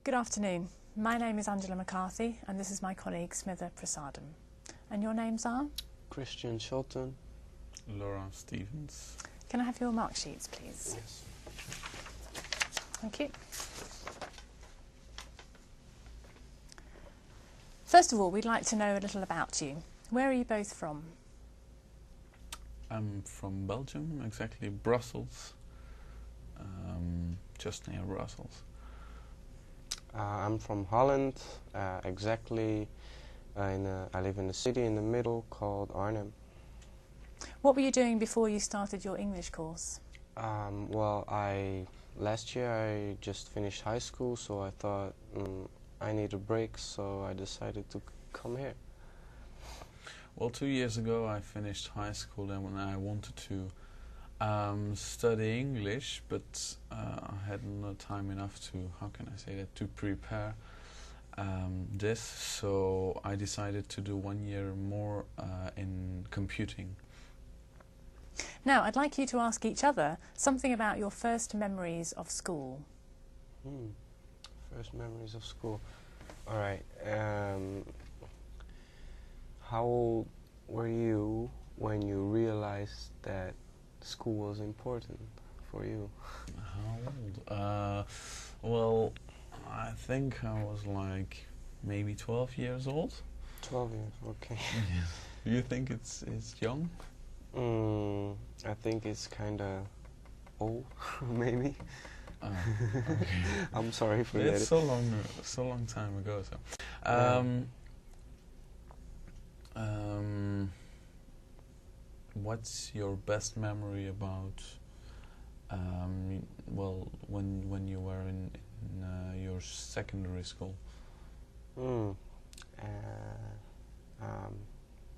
Good afternoon. My name is Angela McCarthy and this is my colleague Smitha Prasadam. And your names are? Christian Schulten. Laurent Stevens. Can I have your mark sheets, please? Yes. Thank you. First of all, we'd like to know a little about you. Where are you both from? I'm from Belgium, exactly Brussels, just near Brussels. I'm from Holland, exactly. I live in a city in the middle called Arnhem. What were you doing before you started your English course? Well, last year I just finished high school, so I thought I need a break, so I decided to come here. Well, 2 years ago I finished high school and when I wanted to study English, but I had not time enough to, how can I say that, to prepare this, so I decided to do 1 year more in computing. Now, I'd like you to ask each other something about your first memories of school. First memories of school. Alright, how old were you when you realized that school was important for you? How old? Well, I think I was like maybe 12 years old. 12 years, okay. Do you think it's young? I think it's kinda old, maybe. Okay. I'm sorry for that. It's so long time ago. So, what's your best memory about? Well, when you were in your secondary school.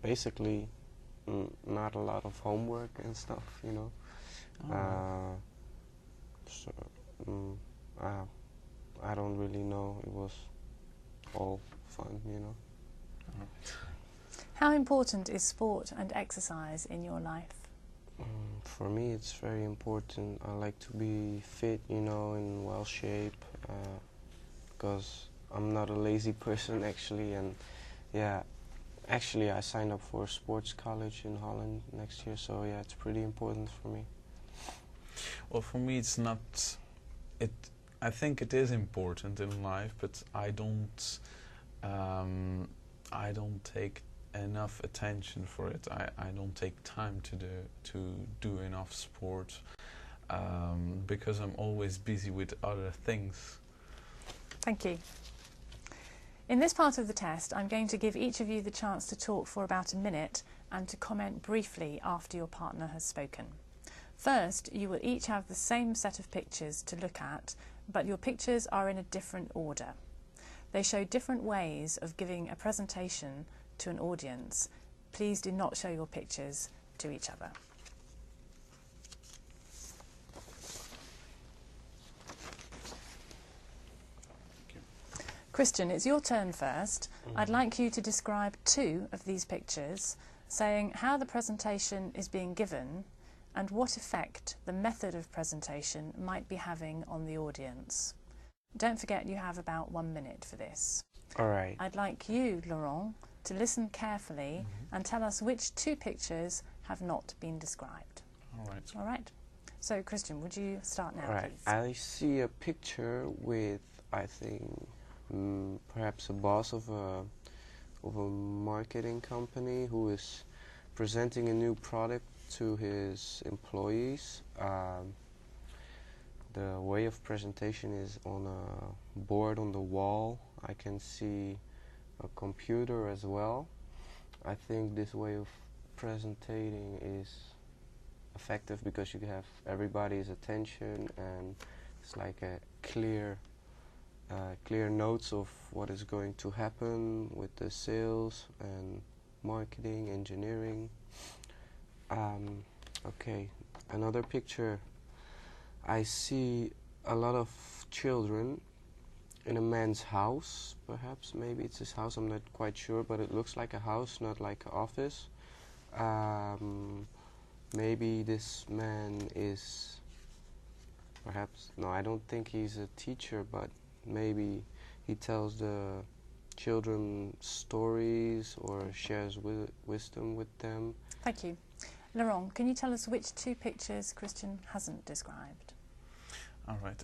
Basically, not a lot of homework and stuff, you know. I don't really know. It was all fun, you know. How important is sport and exercise in your life? For me, it's very important. I like to be fit, you know, in well shape, because I'm not a lazy person actually, and yeah, actually I signed up for a sports college in Holland next year, so yeah, it's pretty important for me. Well, for me, it's not. I think it is important in life, but I don't take enough attention for it. I don't take time to do enough sport because I'm always busy with other things. Thank you. In this part of the test, I'm going to give each of you the chance to talk for about a minute and to comment briefly after your partner has spoken. First, you will each have the same set of pictures to look at, but your pictures are in a different order. They show different ways of giving a presentation to an audience. Please do not show your pictures to each other. Christian, it's your turn first. I'd like you to describe 2 of these pictures, saying how the presentation is being given and what effect the method of presentation might be having on the audience. Don't forget you have about 1 minute for this. All right. I'd like you, Laurent, to listen carefully and tell us which 2 pictures have not been described. All right. All right. So, Christian, would you start now, All right. please? I see a picture with, I think, perhaps a boss of a marketing company who is presenting a new product to his employees. The way of presentation is on a board on the wall. I can see a computer as well. I think this way of presenting is effective because you have everybody's attention and it's like a clear notes of what is going to happen with the sales and marketing, engineering. Okay, another picture. I see a lot of children in a man's house, perhaps, maybe it's his house, I'm not quite sure, but it looks like a house, not like an office. Maybe this man is perhaps, no, I don't think he's a teacher, but maybe he tells the children stories or shares wisdom with them. Thank you. Laurent, can you tell us which two pictures Christian hasn't described? All right.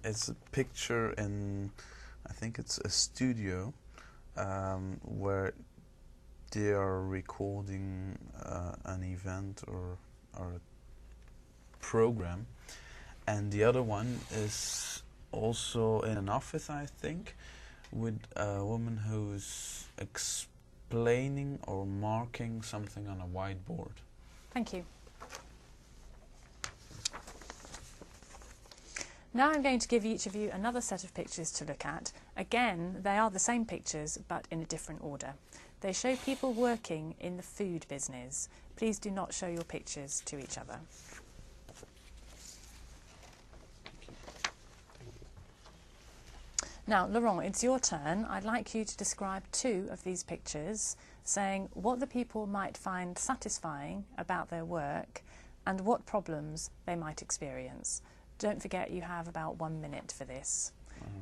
It's a picture in, I think it's a studio, where they are recording an event or a program, and the other one is also in an office, I think, with a woman who's explaining or marking something on a whiteboard. Thank you. Now I'm going to give each of you another set of pictures to look at. Again, they are the same pictures, but in a different order. They show people working in the food business. Please do not show your pictures to each other. Now, Laurent, it's your turn. I'd like you to describe two of these pictures, saying what the people might find satisfying about their work and what problems they might experience. Don't forget you have about 1 minute for this.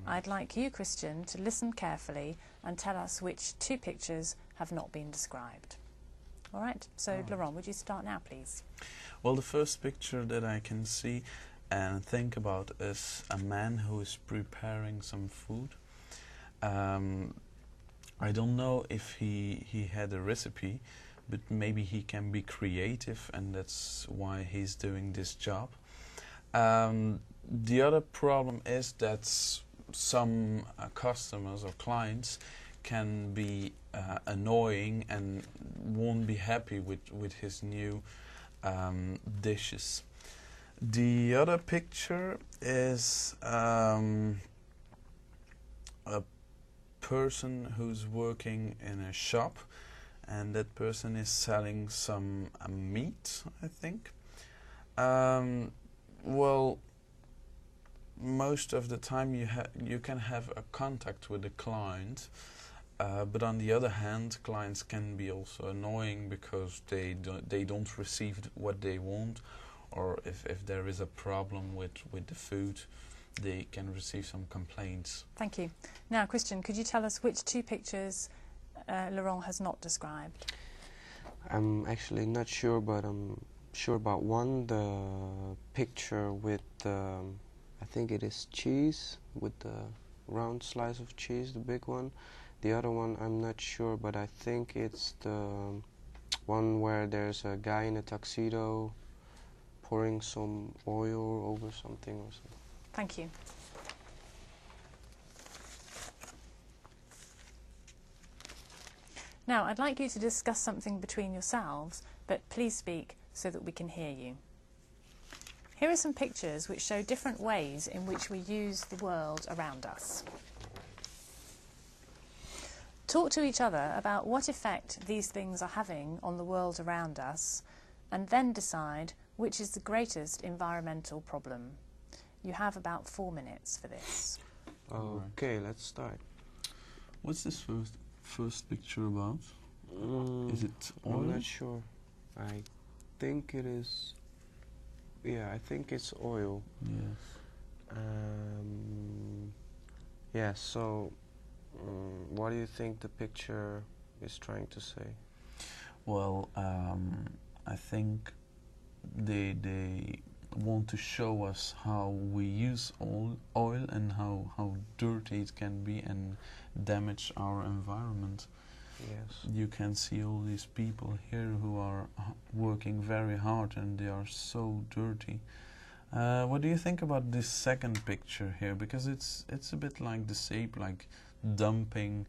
I'd like you, Christian, to listen carefully and tell us which two pictures have not been described. All right, so Laurent, would you start now, please? Well, the first picture that I can see and think about is a man who is preparing some food. I don't know if he had a recipe, but maybe he can be creative, and that's why he's doing this job. The other problem is that some customers or clients can be annoying and won't be happy with his new dishes. The other picture is a person who's working in a shop, and that person is selling some meat, I think. Well, most of the time you can have a contact with the client, but on the other hand, clients can be also annoying because they don't receive what they want, or if there is a problem with the food, they can receive some complaints. Thank you. Now, Christian, could you tell us which two pictures Laurent has not described? I'm actually not sure, but I'm sure about one, the picture with I think it is cheese, with the round slice of cheese, the big one. The other one I'm not sure, but I think it's the one where there's a guy in a tuxedo pouring some oil over something or something. Thank you. Now, I'd like you to discuss something between yourselves, but please speak so that we can hear you. Here are some pictures which show different ways in which we use the world around us. Talk to each other about what effect these things are having on the world around us, and then decide which is the greatest environmental problem. You have about 4 minutes for this. Okay, let's start. What's this first picture about? Is it oil? I'm not sure. I think it is. Yeah, I think it's oil. Yes. Yeah. So, what do you think the picture is trying to say? Well, I think they want to show us how we use oil and how dirty it can be and damage our environment. Yes. You can see all these people here who are working very hard and they are so dirty. What do you think about this second picture here? Because it's a bit like the shape, like dumping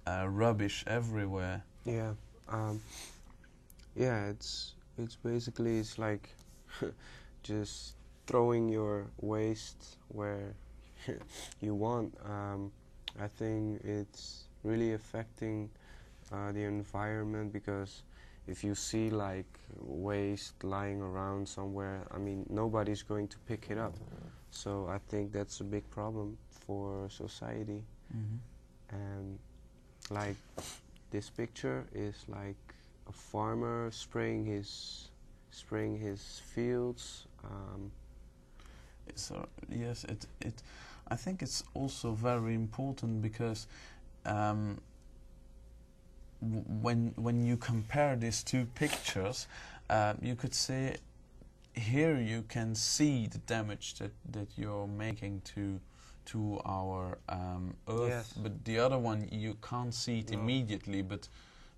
rubbish everywhere. Yeah. Yeah. It's basically it's like just throwing your waste where you want. I think it's really affecting the environment, because if you see like waste lying around somewhere, I mean, nobody's going to pick it up. So I think that's a big problem for society. Mm-hmm. And like this picture is like a farmer spraying his fields. So yes, I think it's also very important because when you compare these two pictures, you could say here you can see the damage that you're making to our Earth, Yes. but the other one you can't see it No. immediately, but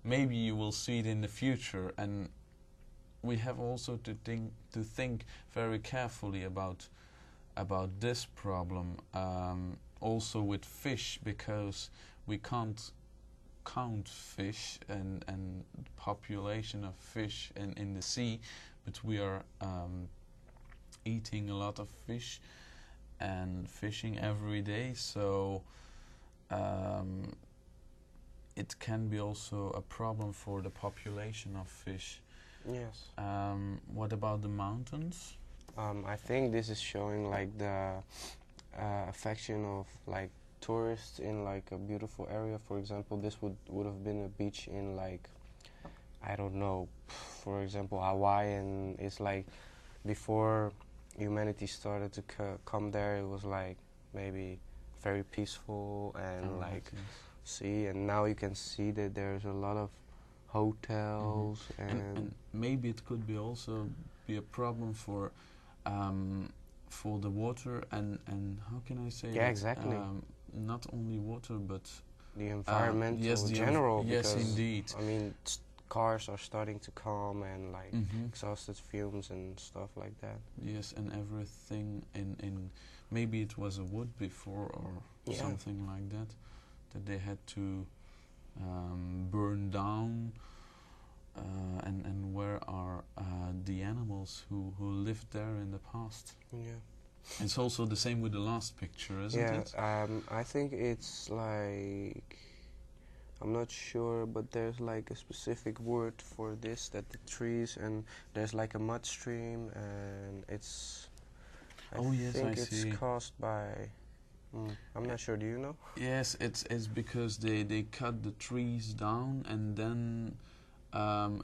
maybe you will see it in the future. And we have also to think very carefully about this problem, also with fish, because we can't count fish and population of fish in the sea, but we are eating a lot of fish and fishing every day, so it can be also a problem for the population of fish. Yes. What about the mountains? I think this is showing like the affection of like tourists in like a beautiful area. For example, this would have been a beach in like, I don't know, for example, Hawaii, and it's like before humanity started to come there, it was like maybe very peaceful and like sea, and now you can see that there's a lot of hotels and maybe it could be also be a problem for the water and how can I say yeah, that? exactly. Not only water but The environment yes, in the general. yes, because, indeed. I mean, cars are starting to come and like Mhm. exhausted fumes and stuff like that. Yes, and everything in maybe it was a wood before or Yeah. something like that they had to burn down. And where are the animals who lived there in the past? Yeah. It's also the same with the last picture, isn't it? I think it's like, I'm not sure, but there's like a specific word for this, that the trees, and there's like a mud stream, and it's, I Oh, yes, think I it's see. caused by, I'm not sure, do you know? Yes, it's because they cut the trees down and then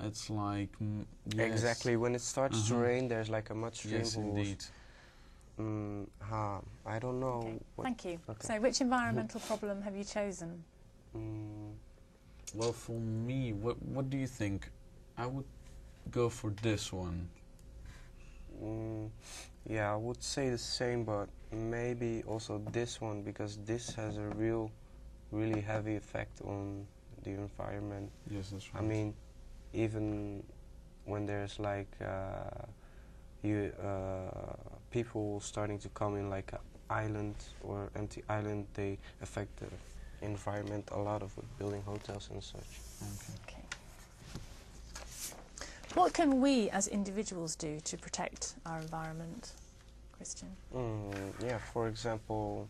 it's like yes. Exactly, when it starts to rain, there's like a mud stream. Yes, indeed. I don't know. Okay, What thank you. okay. So which environmental problem have you chosen? Well, for me, what do you think? I would go for this one. Yeah, I would say the same, but maybe also this one, because this has a really heavy effect on the environment. Yes, that's right. I mean, even when there's like people starting to come in like an island or empty island, they affect the environment a lot of building hotels and such. Okay. Okay. What can we as individuals do to protect our environment, Christian? Yeah, for example,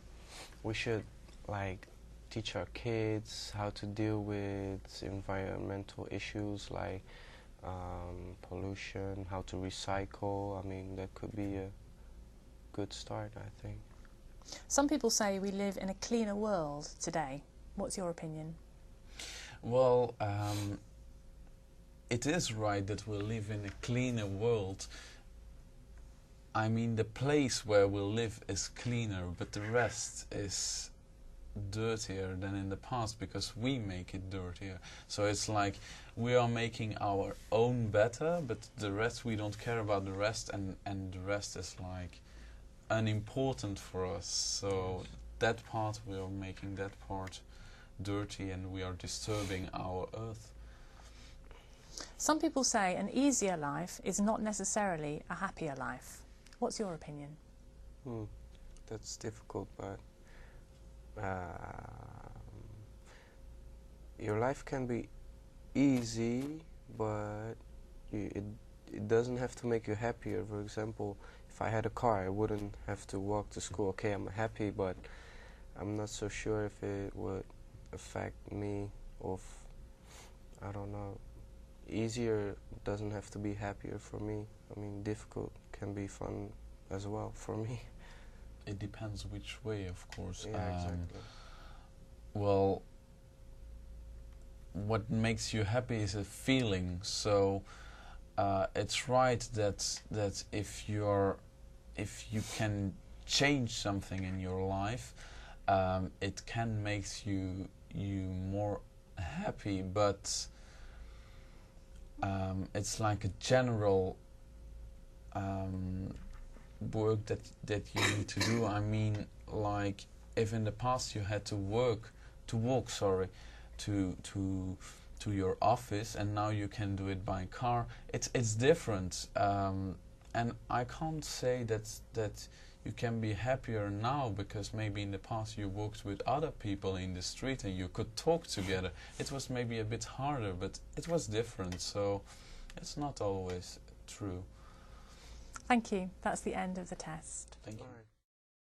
we should like teach our kids how to deal with environmental issues like pollution, how to recycle. I mean, that could be a good start, I think. Some people say we live in a cleaner world today. What's your opinion? Well, it is right that we live in a cleaner world. I mean, the place where we live is cleaner, but the rest is dirtier than in the past because we make it dirtier. So it's like we are making our own better, but the rest, we don't care about the rest, and the rest is like unimportant for us. So that part, we are making that part dirty and we are disturbing our earth. Some people say an easier life is not necessarily a happier life. What's your opinion? That's difficult, but your life can be easy, but it doesn't have to make you happier. For example, if I had a car, I wouldn't have to walk to school. Okay, I'm happy, but I'm not so sure if it would affect me of, I don't know. Easier doesn't have to be happier for me. I mean, difficult can be fun as well for me. It depends which way, of course. Yeah, exactly. Well, what makes you happy is a feeling. So it's right that if you can change something in your life. It can make you more happy, but it's like a general work that you need to do. I mean, like if in the past you had to walk to your office, and now you can do it by car. It's different, and I can't say that you can be happier now because maybe in the past you walked with other people in the street and you could talk together. It was maybe a bit harder, but it was different. So it's not always true. Thank you. That's the end of the test. Thank you. All right.